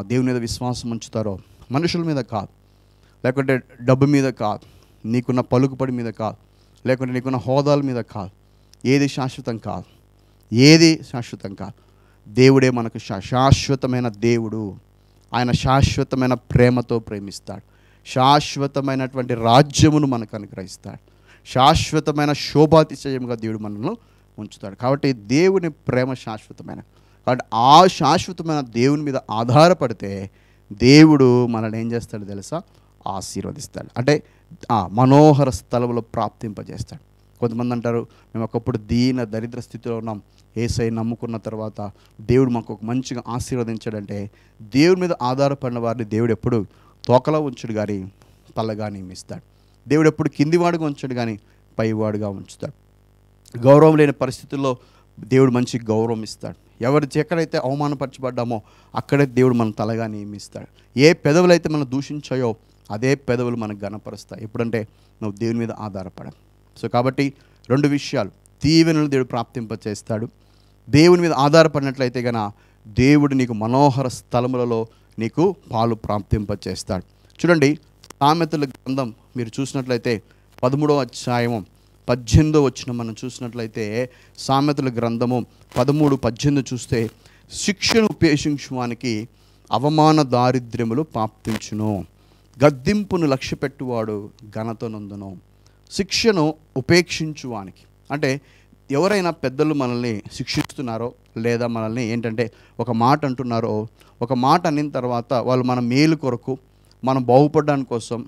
దేవుని మీద విశ్వాసం ఉంచుతారో, మనుషుల మీద కాదు, లేకుంటే డబ్బు మీద కాదు, నీకున్న పలుకుబడి మీద కాదు, లేకుంటే నీకున్న హోదాల మీద కాదు, ఏది శాశ్వతం కాదు, ఏది శాశ్వతం కాదు. దేవుడే మనకు శాశ్వతమైన దేవుడు. ఆయన శాశ్వతమైన ప్రేమతో ప్రేమిస్తాడు, శాశ్వతమైనటువంటి రాజ్యమును మనకు అనుగ్రహిస్తాడు, శాశ్వతమైన శోభాతిశయంగా దేవుడు మనల్ని ఉంచుతాడు. కాబట్టి దేవుని ప్రేమ శాశ్వతమైన, కాబట్టి ఆ శాశ్వతమైన దేవుని మీద ఆధారపడితే దేవుడు మనల్ని ఏం చేస్తాడు తెలుసా? ఆశీర్వదిస్తాడు. అంటే ఆ మనోహర స్థలంలో ప్రాప్తింపజేస్తాడు. కొంతమంది అంటారు, మేము ఒకప్పుడు దీన దరిద్ర స్థితిలో ఉన్నాం, యేసయ్య నమ్ముకున్న తర్వాత దేవుడు మాకు ఒక మంచిగా ఆశీర్వదించాడంటే, దేవుడి మీద ఆధారపడిన వారిని దేవుడు ఎప్పుడు తోకలా ఉంచుడు కానీ తలగా నియమిస్తాడు. దేవుడు ఎప్పుడు కిందివాడుగా ఉంచాడు కానీ పైవాడుగా ఉంచుతాడు. గౌరవం లేని పరిస్థితుల్లో దేవుడు మంచి గౌరవం ఇస్తాడు. ఎక్కడైతే అవమానపరచబడ్డామో అక్కడే దేవుడు మన తలగా నియమిస్తాడు. ఏ పెదవులు అయితే మనం దూషించాయో అదే పెదవులు మనకు గణపరుస్తాయి. ఎప్పుడంటే నువ్వు దేవుని మీద ఆధారపడవు. సో కాబట్టి 2 విషయాలు, దీవెనలు దేవుడు ప్రాప్తింపచేస్తాడు. దేవుని మీద ఆధారపడినట్లయితే గన దేవుడు నీకు మనోహర స్థలములలో నీకు పాలు ప్రాప్తింపచేస్తాడు. చూడండి, సామెతల గ్రంథం మీరు చూసినట్లయితే 13వ అధ్యాయము 18వ వచనం మనం చూసినట్లయితే, సామెతల గ్రంథము 13:18 చూస్తే, శిక్షను ఉపేక్షించువానికి అవమాన దారిద్ర్యములు ప్రాప్తించును, గద్దింపును లక్ష్యపెట్టువాడు ఘనత నొందును. శిక్షను ఉపేక్షించువానికి అంటే ఎవరైనా పెద్దలు మనల్ని శిక్షిస్తున్నారో, లేదా మనల్ని ఏంటంటే ఒక మాట అంటున్నారో, ఒక మాట అనిన తర్వాత వాళ్ళు మన మేలు కొరకు, మనం బాగుపడడానికి కోసం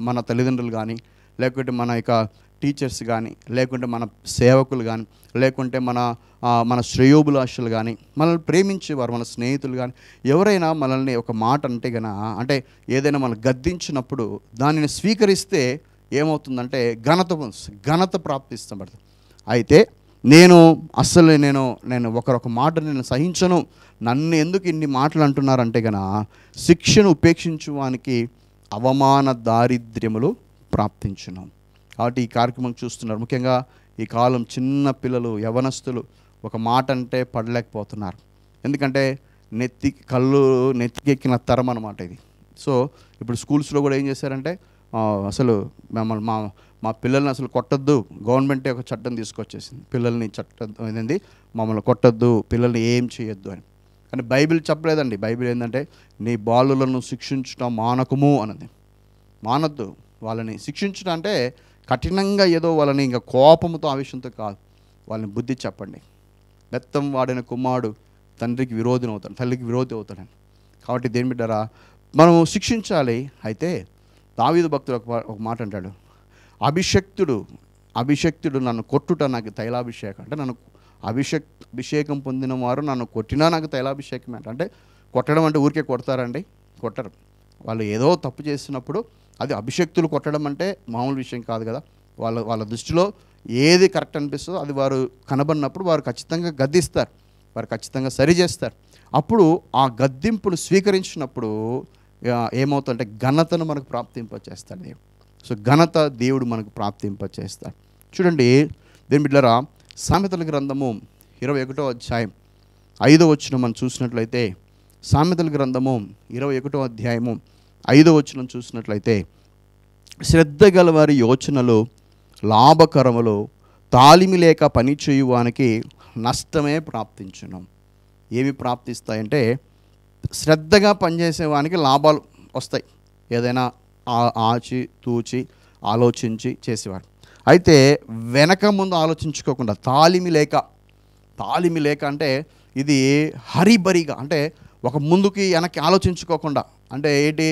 మన తల్లిదండ్రులు కానీ, లేకుంటే మన యొక్క టీచర్స్ కానీ, లేకుంటే మన సేవకులు కానీ, లేకుంటే మన శ్రేయోభిలాషులు కానీ, మనల్ని ప్రేమించేవారు, మన స్నేహితులు కానీ, ఎవరైనా మనల్ని ఒక మాట అంటే అంటే ఏదైనా మనం గద్దించినప్పుడు దానిని స్వీకరిస్తే ఏమవుతుందంటే ఘనత ప్రాప్తిస్తబడుతుంది. అయితే నేను ఒకరొక మాట నేను సహించను, నన్ను ఎందుకు ఇన్ని మాటలు అంటున్నారంటే శిక్షను ఉపేక్షించువానికి అవమాన దారిద్ర్యములు ప్రాప్తించును. కాబట్టి ఈ కార్యక్రమం చూస్తున్నారు, ముఖ్యంగా ఈ కాలం చిన్న పిల్లలు, యవనస్తులు ఒక మాట అంటే పడలేకపోతున్నారు. ఎందుకంటే నెత్తికెక్కిన తరం అన్నమాట ఇది. సో ఇప్పుడు స్కూల్స్లో కూడా ఏం చేశారంటే అసలు మమ్మల్ని మా పిల్లల్ని అసలు కొట్టద్దు, గవర్నమెంటే ఒక చట్టం తీసుకొచ్చేసింది, పిల్లల్ని ఏంది మమ్మల్ని కొట్టద్దు, పిల్లల్ని ఏం చేయొద్దు అని. కానీ బైబిల్ చెప్పలేదండి. బైబిల్ ఏంటంటే నీ బాలులను శిక్షించడం మానకము అన్నది. మానద్దు, వాళ్ళని శిక్షించడం అంటే కఠినంగా ఏదో వాళ్ళని ఇంకా కోపంతో ఆవేశంతో కాదు, వాళ్ళని బుద్ధి చెప్పండి. బెత్తం వాడిన కుమారుడు తండ్రికి విరోధి అవుతాడు, తల్లికి విరోధి అవుతాడని. కాబట్టి దేని బిడ్డారా, మనం శిక్షించాలి. అయితే దావీదు భక్తుడు ఒక మాట అంటాడు, అభిషక్తుడు నన్ను కొట్టుట నాకు తైలాభిషేకం. అంటే నన్ను అభిషేకం పొందిన వారు నన్ను కొట్టినా నాకు తైలాభిషేకం అంటే కొట్టడం అంటే ఊరికే కొడతారండి? కొట్టరు. వాళ్ళు ఏదో తప్పు చేసినప్పుడు అది అభిషక్తులు కొట్టడం అంటే మామూలు విషయం కాదు కదా. వాళ్ళ దృష్టిలో ఏది కరెక్ట్ అనిపిస్తుందో అది వారు కనబడినప్పుడు వారు ఖచ్చితంగా గద్దిస్తారు, వారు ఖచ్చితంగా సరి చేస్తారు. అప్పుడు ఆ గద్దింపును స్వీకరించినప్పుడు ఏమవుతుందంటే ఘనతను మనకు ప్రాప్తింపచేస్తాడు దేవుడు. సో ఘనత దేవుడు మనకు ప్రాప్తింపచేస్తాడు. చూడండి దేని బిడ్డలారా, సామెతల గ్రంథము 21వ అధ్యాయం 5వ వచనం మనం చూసినట్లయితే, సామెతల గ్రంథము 21వ అధ్యాయము 5వ వచనం చూసినట్లయితే, శ్రద్ధ గలవారి యోచనలు లాభకరములు, తాలిమి లేక పని చేయువానికి నష్టమే ప్రాప్తించును. ఏమి ప్రాప్తిస్తాయంటే శ్రద్ధగా పనిచేసేవానికి లాభాలు వస్తాయి, ఏదైనా ఆచి తూచి ఆలోచించి చేసేవాడు. అయితే వెనక ముందు ఆలోచించుకోకుండా తాలిమి లేక అంటే ఇది హరిబరిగా, అంటే ఒక ముందుకి వెనక్కి ఆలోచించుకోకుండా, అంటే ఏంటి,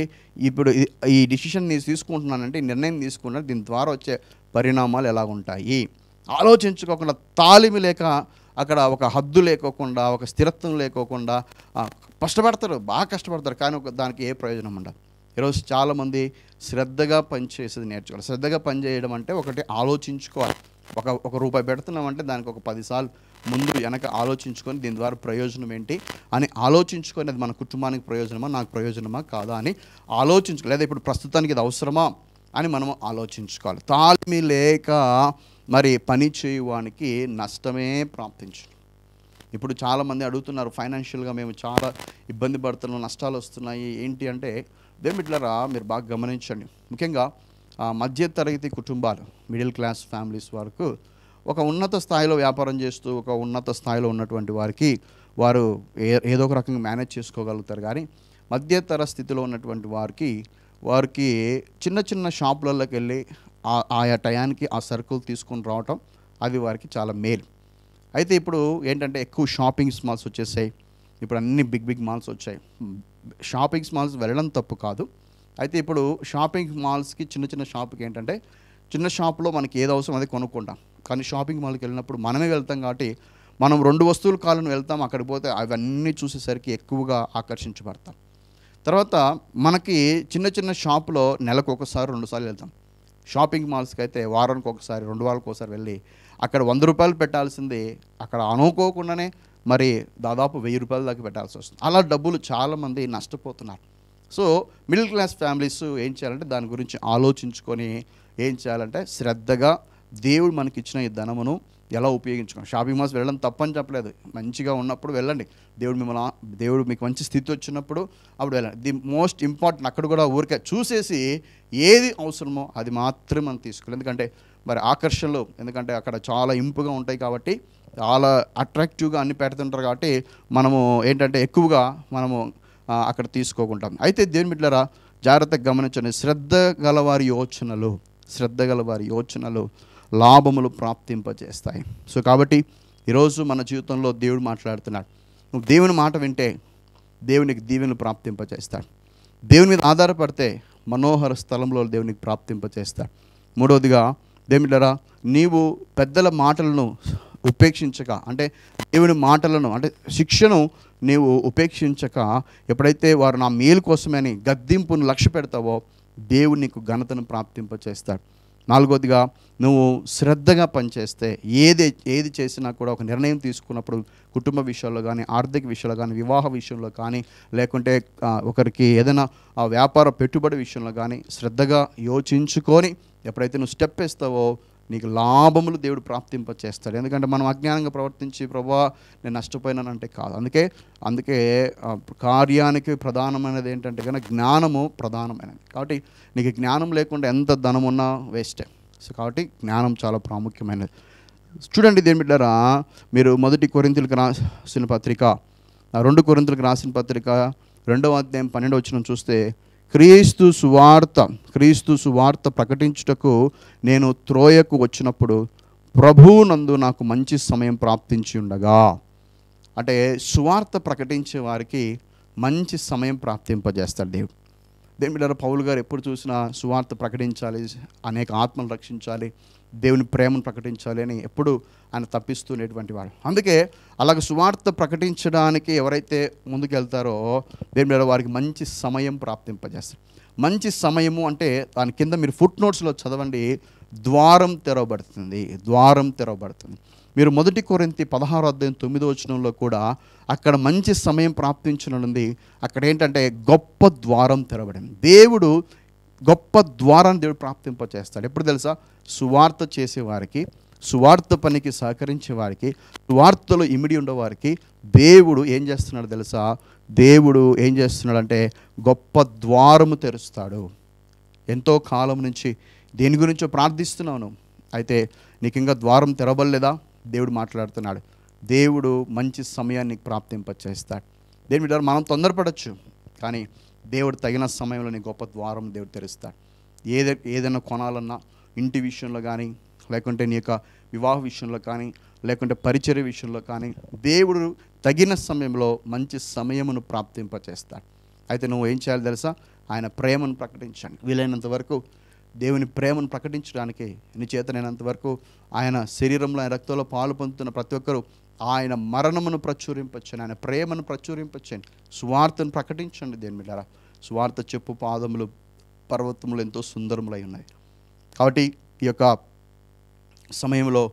ఇప్పుడు ఈ డిసిషన్ నేను తీసుకుంటున్నానంటే, ఈ నిర్ణయం తీసుకున్నాను, దీని ద్వారా వచ్చే పరిణామాలు ఎలా ఉంటాయి ఆలోచించుకోకుండా, తాలిమి లేక, అక్కడ ఒక హద్దు లేకోకుండా, ఒక స్థిరత్వం లేకోకుండా బాగా కష్టపడతారు, కానీ దానికి ఏ ప్రయోజనం ఉండదు. ఈరోజు చాలామంది శ్రద్ధగా పనిచేసేది నేర్చుకోవాలి. శ్రద్ధగా పనిచేయడం అంటే ఒకటి ఆలోచించుకోవాలి. ఒక రూపాయి పెడుతున్నామంటే దానికి ఒక 10 సార్లు ముందు వెనక ఆలోచించుకొని దీని ద్వారా ప్రయోజనం ఏంటి అని ఆలోచించుకొని, అది మన కుటుంబానికి ప్రయోజనమా, నాకు ప్రయోజనమా కాదా అని ఆలోచించుకోవాలి. లేదా ఇప్పుడు ప్రస్తుతానికి ఇది అవసరమా అని మనం ఆలోచించుకోవాలి. తాళమి లేక మరి పని చేయువానికి నష్టమే ప్రాప్తించు. ఇప్పుడు చాలామంది అడుగుతున్నారు, ఫైనాన్షియల్గా మేము చాలా ఇబ్బంది పడుతున్నాం, నష్టాలు వస్తున్నాయి ఏంటి అంటే, బిడ్డలారా మీరు బాగా గమనించండి. ముఖ్యంగా మధ్య తరగతి కుటుంబాలు, మిడిల్ క్లాస్ ఫ్యామిలీస్ వరకు ఒక ఉన్నత స్థాయిలో వ్యాపారం చేస్తూ ఒక ఉన్నత స్థాయిలో ఉన్నటువంటి వారికి వారు ఏదో ఒక రకంగా మేనేజ్ చేసుకోగలుగుతారు. కానీ మధ్యతర స్థితిలో ఉన్నటువంటి వారికి చిన్న చిన్న షాపులలోకి వెళ్ళి ఆయా టయానికి ఆ సరుకులు తీసుకొని రావటం అది వారికి చాలా మేలు. అయితే ఇప్పుడు ఏంటంటే ఎక్కువ షాపింగ్ మాల్స్ వచ్చేసాయి. ఇప్పుడు అన్ని బిగ్ మాల్స్ వచ్చాయి. షాపింగ్ మాల్స్ వెళ్ళడం తప్పు కాదు. అయితే ఇప్పుడు షాపింగ్ మాల్స్కి చిన్న షాప్కి ఏంటంటే, చిన్న షాప్లో మనకి ఏది అవసరం అది కొనుక్కుంటాం. కానీ షాపింగ్ మాల్కి వెళ్ళినప్పుడు మనమే వెళ్తాం కాబట్టి మనం 2 వస్తువుల కాలను వెళ్తాం. అక్కడికి పోతే అవన్నీ చూసేసరికి ఎక్కువగా ఆకర్షించబడతాం. తర్వాత మనకి చిన్న షాపులో నెలకు ఒకసారి 2 సార్లు వెళ్తాం. షాపింగ్ మాల్స్కి అయితే వారానికి ఒకసారి 2 వారాలకు ఒకసారి వెళ్ళి అక్కడ 100 రూపాయలు పెట్టాల్సింది అక్కడ అనుకోకుండానే మరి దాదాపు 1000 రూపాయల దాకా పెట్టాల్సి వస్తుంది. అలా డబ్బులు చాలామంది నష్టపోతున్నారు. సో మిడిల్ క్లాస్ ఫ్యామిలీస్ ఏం చేయాలంటే దాని గురించి ఆలోచించుకొని ఏం చేయాలంటే శ్రద్ధగా దేవుడు మనకి ఇచ్చిన ఈ ధనమును ఎలా ఉపయోగించుకోండి. షాపింగ్ మాల్స్ వెళ్ళడం తప్పని చెప్పలేదు, మంచిగా ఉన్నప్పుడు వెళ్ళండి. దేవుడు మీకు మంచి స్థితి వచ్చినప్పుడు అప్పుడు వెళ్ళండి. ది మోస్ట్ ఇంపార్టెంట్ అక్కడ కూడా ఊరికే చూసేసి ఏది అవసరమో అది మాత్రమే మనం తీసుకోవాలి. ఎందుకంటే మరి ఆకర్షణలు, ఎందుకంటే అక్కడ చాలా ఇంపుగా ఉంటాయి కాబట్టి, చాలా అట్రాక్టివ్గా అన్ని పెడుతుంటారు కాబట్టి మనము ఏంటంటే ఎక్కువగా మనము అక్కడ తీసుకోకుంటాం. అయితే దేవుని బిడ్డలారా జాగ్రత్తగా గమనించండి, శ్రద్ధ గలవారి యోచనలు లాభములు ప్రాప్తింపజేస్తాయి. సో కాబట్టి ఈరోజు మన జీవితంలో దేవుడు మాట్లాడుతున్నాడు. నువ్వు దేవుని మాట వింటే దేవునికి దీవెనలు ప్రాప్తింపజేస్తాడు. దేవుని మీద ఆధారపడితే మనోహర స్థలంలో దేవునికి ప్రాప్తింపజేస్తాడు. మూడవదిగా దేవుని బిడ్డలారా, నీవు పెద్దల మాటలను ఉపేక్షించక, అంటే దేవుని మాటలను అంటే శిక్షను నీవు ఉపేక్షించక, ఎప్పుడైతే వారు నా మేలు కోసమని గద్దింపును లక్ష్య పెడతావో దేవుడు నీకు ఘనతను ప్రాప్తింపచేస్తాడు. నాలుగోదిగా నువ్వు శ్రద్ధగా పనిచేస్తే ఏది చేసినా కూడా ఒక నిర్ణయం తీసుకున్నప్పుడు కుటుంబ విషయాల్లో కానీ, ఆర్థిక విషయాల్లో కానీ, వివాహ విషయంలో కానీ, లేకుంటే ఒకరికి ఏదైనా వ్యాపార పెట్టుబడి విషయంలో కానీ శ్రద్ధగా యోచించుకొని ఎప్పుడైతే నువ్వు స్టెప్ వేస్తావో నీకు లాభములు దేవుడు ప్రాప్తింపచేస్తాడు. ఎందుకంటే మనం అజ్ఞానంగా ప్రవర్తించి ప్రభువా నేను నష్టపోయినానంటే కాదు. అందుకే కార్యానికి ప్రధానమైనది ఏంటంటే కనుక జ్ఞానము ప్రధానమైనది. కాబట్టి నీకు జ్ఞానం లేకుండా ఎంత ధనం ఉన్నా వేస్టే. సో కాబట్టి జ్ఞానం చాలా ప్రాముఖ్యమైనది. చూడండి దేని బిడ్డారా, మీరు 1 కొరింథీయులకు రాసిన పత్రిక 2 కొరింథీయులకు రాసిన పత్రిక 2వ అధ్యాయం 12వ వచనం చూస్తే, క్రీస్తు సువార్త ప్రకటించుటకు నేను త్రోయకు వచ్చినప్పుడు ప్రభువునందు నాకు మంచి సమయం ప్రాప్తించి ఉండగా అంటే సువార్త ప్రకటించే వారికి మంచి సమయం ప్రాప్తింపజేస్తాడు దేవుడు. దేవుని బిడ్డలారా, పౌలు గారు ఎప్పుడు చూసినా సువార్త ప్రకటించాలి, అనేక ఆత్మలు రక్షించాలి, దేవుని ప్రేమను ప్రకటించాలి అని ఎప్పుడు ఆయన తప్పిస్తున్నటువంటి వాడు. అందుకే అలాగ సువార్త ప్రకటించడానికి ఎవరైతే ముందుకెళ్తారో దేవుని బిడ్డలారా వారికి మంచి సమయం ప్రాప్తింపజేస్తారు. మంచి సమయము అంటే దాని కింద మీరు ఫుట్ నోట్స్లో చదవండి, ద్వారం తెరవబడుతుంది, ద్వారం తెరవబడుతుంది. మీరు 1 కొరింథీ 16:9 కూడా అక్కడ మంచి సమయం ప్రాప్తించనుంది. అక్కడ ఏంటంటే గొప్ప ద్వారం తెరవబడింది. దేవుడు గొప్ప ద్వారాన్ని దేవుడు ప్రాప్తింపచేస్తాడు. ఎప్పుడు తెలుసా? సువార్త చేసేవారికి, సువార్త పనికి సహకరించే వారికి, సువార్తలో ఇమిడి ఉండేవారికి దేవుడు ఏం చేస్తున్నాడు తెలుసా? దేవుడు ఏం చేస్తున్నాడంటే గొప్ప ద్వారము తెరుస్తాడు. ఎంతో కాలం నుంచి దేని గురించో ప్రార్థిస్తున్నాను, అయితే నీకు ఇంకా ద్వారం తెరవలేదా? దేవుడు మాట్లాడుతున్నాడు. దేవుడు మంచి సమయాన్ని ప్రాప్తింపచేస్తాడు. దేని బిడ్డలారా, మనం తొందరపడవచ్చు, కానీ దేవుడు తగిన సమయంలో నీ గొప్ప ద్వారం దేవుడు తెరుస్తాడు. ఏదైనా కొనాలన్నా, ఇంటి విషయంలో కానీ, లేకుంటే నీ యొక్క వివాహ విషయంలో కానీ, లేకుంటే పరిచర్య విషయంలో కానీ దేవుడు తగిన సమయంలో మంచి సమయమును ప్రాప్తింపచేస్తాడు. అయితే నువ్వు ఏం చేయాలి తెలుసా? ఆయన ప్రేమను ప్రకటించండి. వీలైనంత వరకు దేవుని ప్రేమను ప్రకటించడానికి నీ చేతనైనంత వరకు ఆయన శరీరంలో, ఆయన రక్తంలో పాలు పొందుతున్న ప్రతి ఒక్కరూ ఆయన మరణమును ప్రచురింపచ్చండి, ఆయన ప్రేమను ప్రచురింపచ్చండి, సువార్తను ప్రకటించండి. దేని బిడ్డలారా, సువార్త చెప్పు పాదములు పర్వతములు ఎంతో సుందరములై ఉన్నాయి. కాబట్టి ఈ యొక్క సమయంలో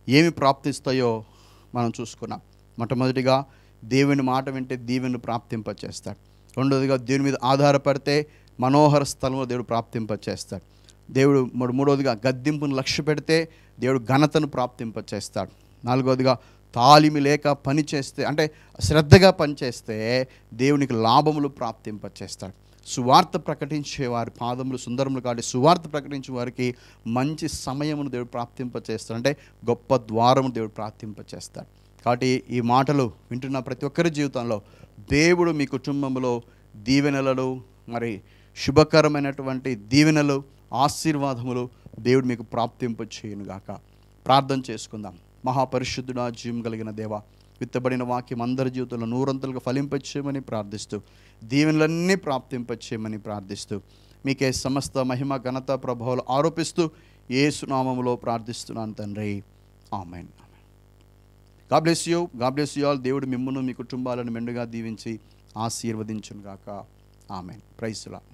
ఏమి ప్రాప్తిస్తాయో మనం చూసుకున్నాం. మొట్టమొదటిగా దేవుని మాట వింటే దీవెను ప్రాప్తింపచేస్తాడు. రెండవదిగా దేవుని మీద ఆధారపడితే మనోహర స్థలంలో దేవుడు ప్రాప్తింపచేస్తాడు. దేవుడు మూడవదిగా గద్దింపును లక్ష్య పెడితే దేవుడు ఘనతను ప్రాప్తింపచేస్తాడు. నాలుగవదిగా తాలిమి లేక పని చేస్తే, అంటే శ్రద్ధగా పనిచేస్తే దేవునికి లాభములు ప్రాప్తింపచేస్తాడు. సువార్త ప్రకటించే వారి పాదములు సుందరములు కాబట్టి సువార్త ప్రకటించే వారికి మంచి సమయమును దేవుడు ప్రాప్తింపచేస్తాడు, అంటే గొప్ప ద్వారము దేవుడు ప్రాప్తింపచేస్తాడు. కాబట్టి ఈ మాటలు వింటున్న ప్రతి ఒక్కరి జీవితంలో దేవుడు మీ కుటుంబంలో దీవెనలను, మరి శుభకరమైనటువంటి దీవెనలు, ఆశీర్వాదములు దేవుడు మీకు ప్రాప్తింప చేయనుగాక. ప్రార్థన చేసుకుందాం. మహాపరిశుద్ధుడా, జీవం కలిగిన దేవా, విత్తబడిన వాక్యం అందరి జీవితంలో నూరంతలుగా ఫలింపచేయమని ప్రార్థిస్తూ, దీవెనలన్నీ ప్రాప్తింపచేయమని ప్రార్థిస్తూ, మీకే సమస్త మహిమ ఘనత ప్రభావాలు ఆరోపిస్తూ యేసు నామములో ప్రార్థిస్తున్నాను తండ్రి, ఆమేన్. God bless you, God bless you all. దేవుడు మిమ్మును మీ కుటుంబాలను మెండుగా దీవించి ఆశీర్వదించును గాక. ఆమేన్. Praise the lord.